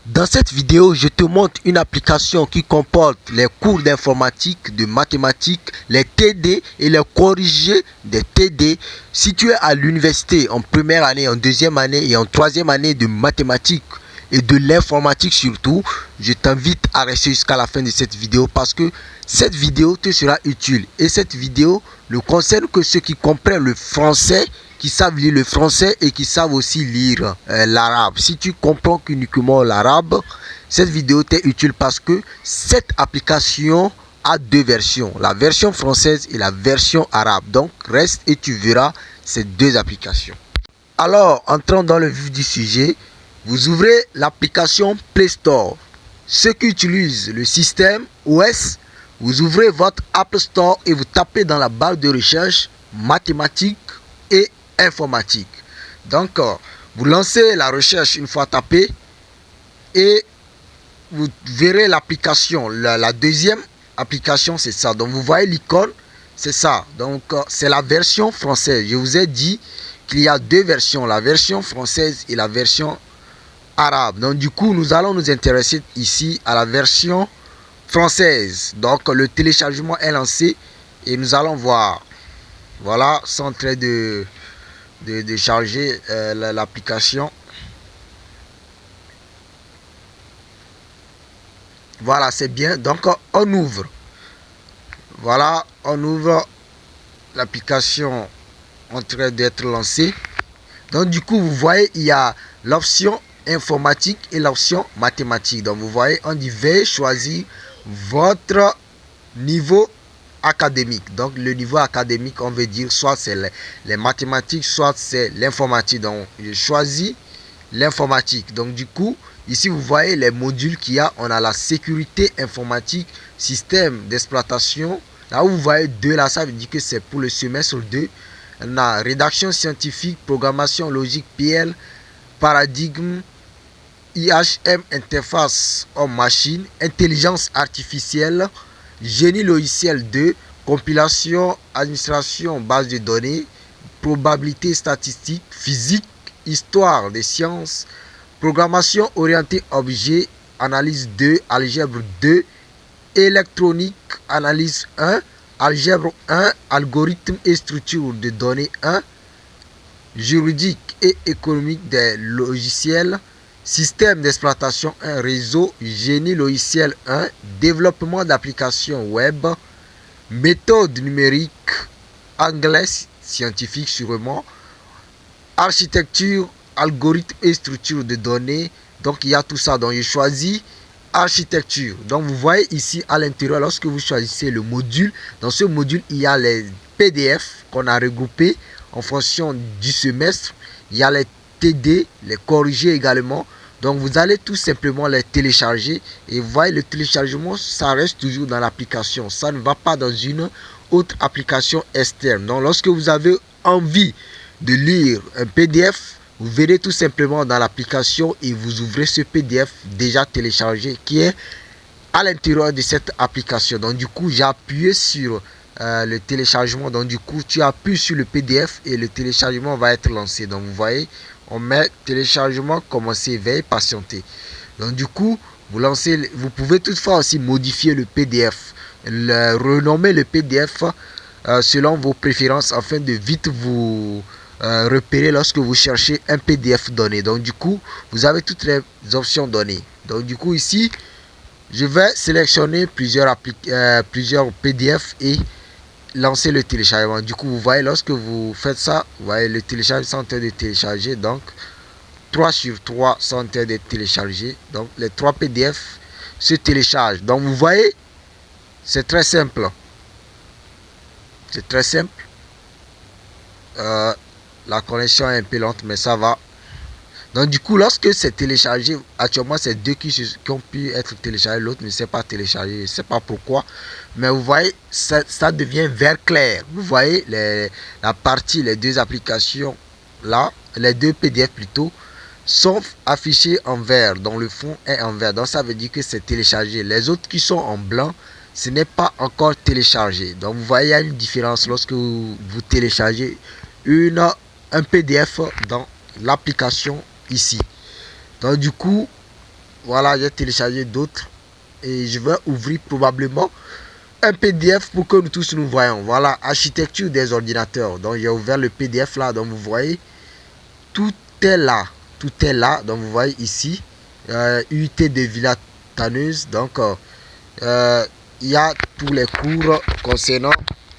Dans cette vidéo, je te montre une application qui comporte les cours d'informatique, de mathématiques, les TD et les corrigés des TD. Si tu es à l'université en première année, en deuxième année et en troisième année de mathématiques et de l'informatique surtout, je t'invite à rester jusqu'à la fin de cette vidéo parce que cette vidéo te sera utile. Et cette vidéo ne concerne que ceux qui comprennent le français, qui savent lire le français et qui savent aussi lire l'arabe. Si tu comprends uniquement l'arabe, cette vidéo t'est utile parce que cette application a deux versions, la version française et la version arabe. Donc reste et tu verras ces deux applications. Alors, entrons dans le vif du sujet, vous ouvrez l'application Play Store. Ceux qui utilisent le système OS, vous ouvrez votre Apple Store et vous tapez dans la barre de recherche mathématiques et informatique. Donc, vous lancez la recherche une fois tapé et vous verrez l'application. La deuxième application, c'est ça. Donc, vous voyez l'icône, c'est ça. Donc, c'est la version française. Je vous ai dit qu'il y a deux versions, la version française et la version arabe. Donc, du coup, nous allons nous intéresser ici à la version française. Donc, le téléchargement est lancé et nous allons voir. Voilà, c'est en train de charger l'application. Voilà, c'est bien. Donc, on ouvre. Voilà, on ouvre l'application en train d'être lancée. Donc, du coup, vous voyez, il y a l'option informatique et l'option mathématique. Donc, vous voyez, on dit veuillez choisir votre niveau académique. Donc, le niveau académique, on veut dire soit c'est les mathématiques, soit c'est l'informatique. Donc, je choisis l'informatique. Donc, du coup, ici, vous voyez les modules qu'il y a. On a la sécurité informatique, système d'exploitation. Là où vous voyez deux, là, ça veut dire que c'est pour le semestre 2. On a rédaction scientifique, programmation logique, PL, paradigme, IHM, interface homme-machine, intelligence artificielle, génie logiciel 2, compilation, administration, base de données, probabilité statistique, physique, histoire des sciences, programmation orientée objet, analyse 2, algèbre 2, électronique, analyse 1, algèbre 1, algorithme et structure de données 1, juridique et économique des logiciels, système d'exploitation 1, réseau, génie logiciel 1, développement d'applications web, méthode numérique, anglais scientifique sûrement, architecture, algorithme et structure de données. Donc il y a tout ça. Donc je choisis architecture. Donc vous voyez ici à l'intérieur, lorsque vous choisissez le module, dans ce module il y a les PDF qu'on a regroupés en fonction du semestre. Il y a les TD, les corrigés également. Donc vous allez tout simplement les télécharger et vous voyez le téléchargement, ça reste toujours dans l'application. Ça ne va pas dans une autre application externe. Donc lorsque vous avez envie de lire un PDF, vous verrez tout simplement dans l'application et vous ouvrez ce PDF déjà téléchargé qui est à l'intérieur de cette application. Donc du coup, j'ai appuyé sur le téléchargement. Donc du coup, tu appuies sur le PDF et le téléchargement va être lancé. Donc vous voyez, on met téléchargement, commencer, veuillez patienter. Donc du coup, vous lancez, vous pouvez toutefois aussi modifier le PDF, renommer le PDF selon vos préférences afin de vite vous repérer lorsque vous cherchez un PDF donné. Donc du coup, vous avez toutes les options données. Donc du coup ici, je vais sélectionner plusieurs PDF et lancer le téléchargement. Du coup, vous voyez, lorsque vous faites ça, vous voyez le téléchargement sont en train de télécharger. Donc, 3 sur 3 sont en train de télécharger. Donc, les 3 PDF se téléchargent. Donc, vous voyez, c'est très simple. C'est très simple. La connexion est un peu lente, mais ça va. Donc du coup, lorsque c'est téléchargé, actuellement c'est deux qui ont pu être téléchargés, l'autre ne s'est pas téléchargé, je ne sais pas pourquoi. Mais vous voyez, ça devient vert clair. Vous voyez la partie, les deux applications là, les deux PDF plutôt, sont affichés en vert, dont le fond est en vert. Donc ça veut dire que c'est téléchargé. Les autres qui sont en blanc, ce n'est pas encore téléchargé. Donc vous voyez, il y a une différence lorsque vous téléchargez un PDF dans l'application ici. Donc du coup, voilà, j'ai téléchargé d'autres. Et je vais ouvrir probablement un PDF pour que nous tous nous voyons. Voilà, architecture des ordinateurs. Donc j'ai ouvert le PDF là. Donc vous voyez, tout est là. Tout est là. Donc vous voyez ici, UT de Villetaneuse. Donc il y a tous les cours concernant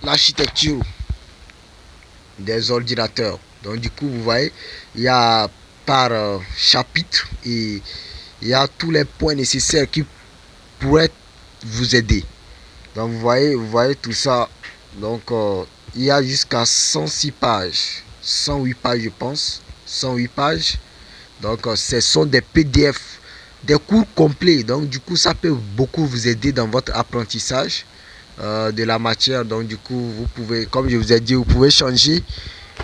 l'architecture des ordinateurs. Donc du coup, vous voyez, il y a par chapitre et il y a tous les points nécessaires qui pourraient vous aider. Donc vous voyez tout ça. Donc il y a jusqu'à 106 pages, 108 pages je pense, 108 pages. Donc ce sont des PDF, des cours complets. Donc du coup ça peut beaucoup vous aider dans votre apprentissage de la matière. Donc du coup vous pouvez, comme je vous ai dit, vous pouvez changer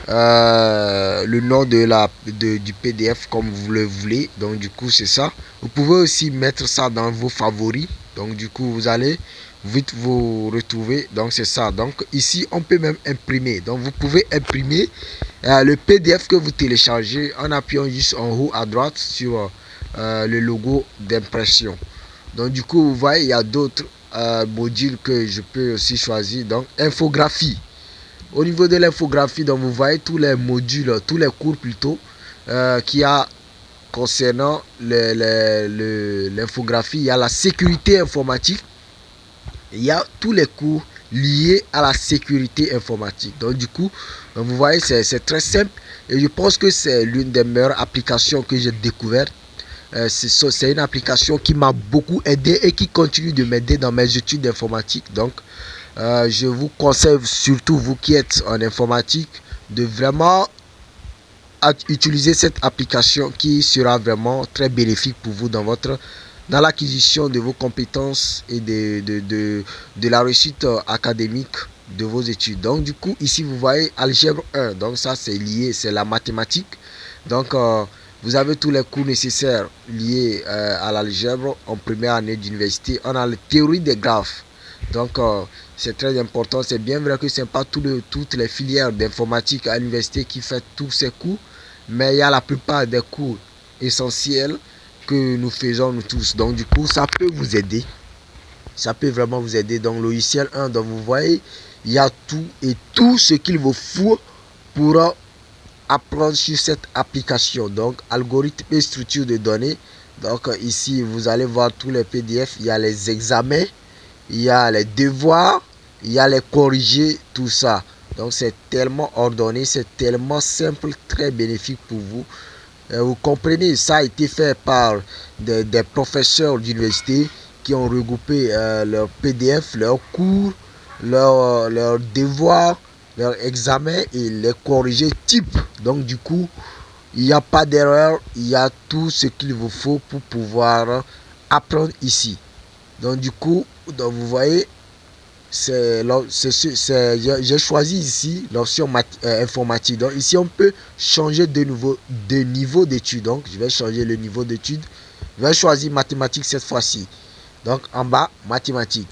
le nom du PDF comme vous le voulez. Donc du coup c'est ça. Vous pouvez aussi mettre ça dans vos favoris. Donc du coup vous allez vite vous retrouver. Donc c'est ça. Donc ici on peut même imprimer. Donc vous pouvez imprimer le PDF que vous téléchargez en appuyant juste en haut à droite sur le logo d'impression. Donc du coup vous voyez il y a d'autres modules que je peux aussi choisir. Donc infographie. Au niveau de l'infographie, donc vous voyez tous les modules, tous les cours plutôt qu'il y a concernant l'infographie. Il y a la sécurité informatique. Il y a tous les cours liés à la sécurité informatique. Donc du coup, vous voyez, c'est très simple. Et je pense que c'est l'une des meilleures applications que j'ai découvertes. C'est une application qui m'a beaucoup aidé et qui continue de m'aider dans mes études d'informatique. Donc, je vous conseille, surtout vous qui êtes en informatique, de vraiment utiliser cette application qui sera vraiment très bénéfique pour vous dans l'acquisition de vos compétences et de la réussite académique de vos études. Donc du coup ici vous voyez algèbre 1, donc ça c'est lié, c'est la mathématique. Donc vous avez tous les cours nécessaires liés à l'algèbre en première année d'université. On a la théorie des graphes. Donc c'est très important. C'est bien vrai que ce n'est pas toutes les filières d'informatique à l'université qui font tous ces cours, mais il y a la plupart des cours essentiels que nous faisons nous tous. Donc du coup ça peut vous aider. Ça peut vraiment vous aider. Donc logiciel 1, donc vous voyez, il y a tout et tout ce qu'il vous faut pour apprendre sur cette application. Donc algorithme et structure de données. Donc ici vous allez voir tous les PDF. Il y a les examens, il y a les devoirs, il y a les corrigés, tout ça. Donc c'est tellement ordonné, c'est tellement simple, très bénéfique pour vous. Vous comprenez, ça a été fait par des professeurs d'université qui ont regroupé leurs PDF, leurs cours, leurs devoirs, leurs examens et les corrigés type. Donc du coup, il n'y a pas d'erreur, il y a tout ce qu'il vous faut pour pouvoir apprendre ici. Donc du coup, donc, vous voyez, j'ai choisi ici l'option informatique. Donc ici on peut changer de niveau d'études. Donc je vais changer le niveau d'études. Je vais choisir mathématiques cette fois-ci. Donc en bas mathématiques.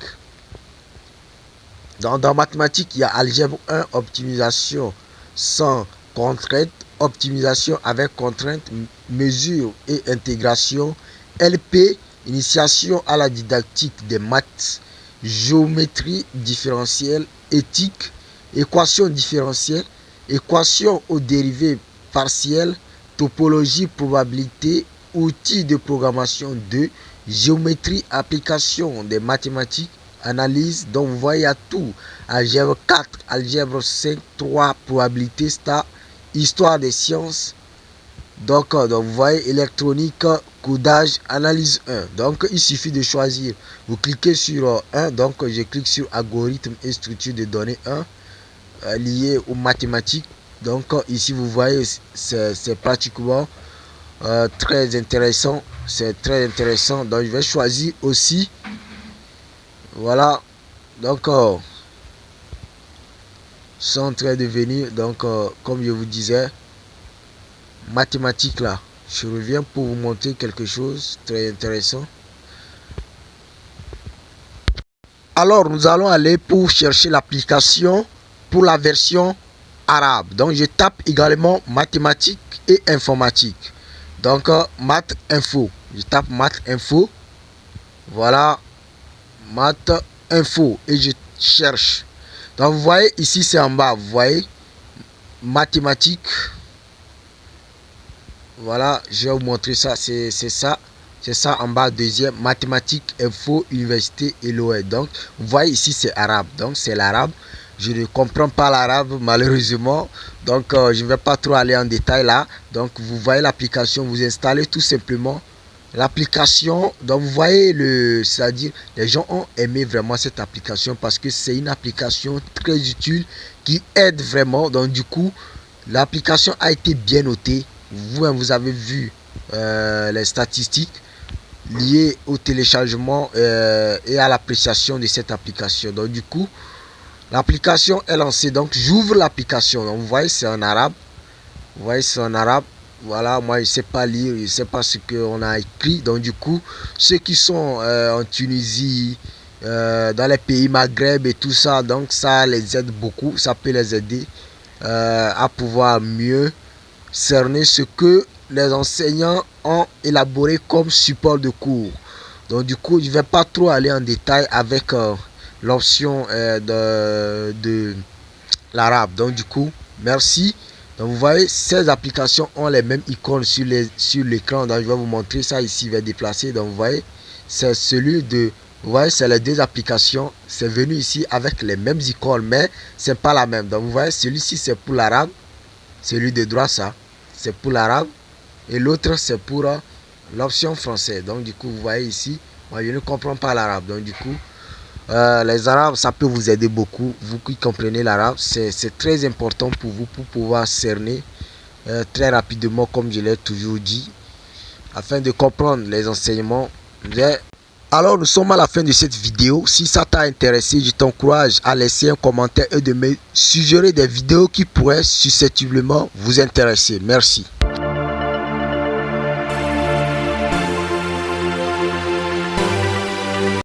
Dans mathématiques il y a algèbre 1, optimisation sans contrainte, optimisation avec contrainte, mesure et intégration, LP, initiation à la didactique des maths, géométrie différentielle, éthique, équation différentielle, équation aux dérivées partielles, topologie, probabilité, outils de programmation 2, géométrie, application des mathématiques, analyse. Donc vous voyez à tout, algèbre 4, algèbre 5, 3, probabilité, star, histoire des sciences. Donc vous voyez électronique, codage, analyse 1. Donc il suffit de choisir. Vous cliquez sur 1. Donc je clique sur algorithme et structure de données 1 lié aux mathématiques. Donc ici vous voyez c'est pratiquement très intéressant. C'est très intéressant. Donc je vais choisir aussi. Voilà. Donc sont en train de venir. Donc comme je vous disais, mathématiques là. Je reviens pour vous montrer quelque chose de très intéressant. Alors nous allons aller pour chercher l'application pour la version arabe. Donc je tape également mathématiques et informatique. Donc math info. Je tape maths info. Voilà, maths info et je cherche. Donc vous voyez ici c'est en bas, vous voyez mathématiques. Voilà, je vais vous montrer ça, c'est ça. C'est ça en bas, deuxième, mathématiques, info, université et l'OE. Donc, vous voyez ici, c'est arabe. Donc, c'est l'arabe. Je ne comprends pas l'arabe, malheureusement. Donc, je ne vais pas trop aller en détail là. Donc, vous voyez l'application. Vous installez tout simplement l'application. Donc, vous voyez, c'est-à-dire, les gens ont aimé vraiment cette application parce que c'est une application très utile qui aide vraiment. Donc, du coup, l'application a été bien notée. Vous avez vu les statistiques liées au téléchargement et à l'appréciation de cette application. Donc du coup, l'application est lancée. Donc j'ouvre l'application. Donc vous voyez, c'est en arabe. Vous voyez, c'est en arabe. Voilà, moi je ne sais pas lire, je ne sais pas ce qu'on a écrit. Donc du coup, ceux qui sont en Tunisie, dans les pays Maghreb et tout ça, donc ça les aide beaucoup. Ça peut les aider à pouvoir mieux cerner ce que les enseignants ont élaboré comme support de cours. Donc du coup, je ne vais pas trop aller en détail avec l'option de l'arabe. Donc du coup, merci. Donc vous voyez, ces applications ont les mêmes icônes sur l'écran. Donc je vais vous montrer ça ici, je vais déplacer. Donc vous voyez, c'est celui de... Vous voyez, c'est les deux applications. C'est venu ici avec les mêmes icônes, mais c'est pas la même. Donc vous voyez, celui-ci c'est pour l'arabe. Celui de droite, ça, c'est pour l'arabe. Et l'autre, c'est pour l'option français. Donc, du coup, vous voyez ici, moi, je ne comprends pas l'arabe. Donc, du coup, les arabes, ça peut vous aider beaucoup. Vous qui comprenez l'arabe, c'est très important pour vous pour pouvoir cerner très rapidement, comme je l'ai toujours dit, afin de comprendre les enseignements. Alors nous sommes à la fin de cette vidéo. Si ça t'a intéressé, je t'encourage à laisser un commentaire et de me suggérer des vidéos qui pourraient susceptiblement vous intéresser. Merci.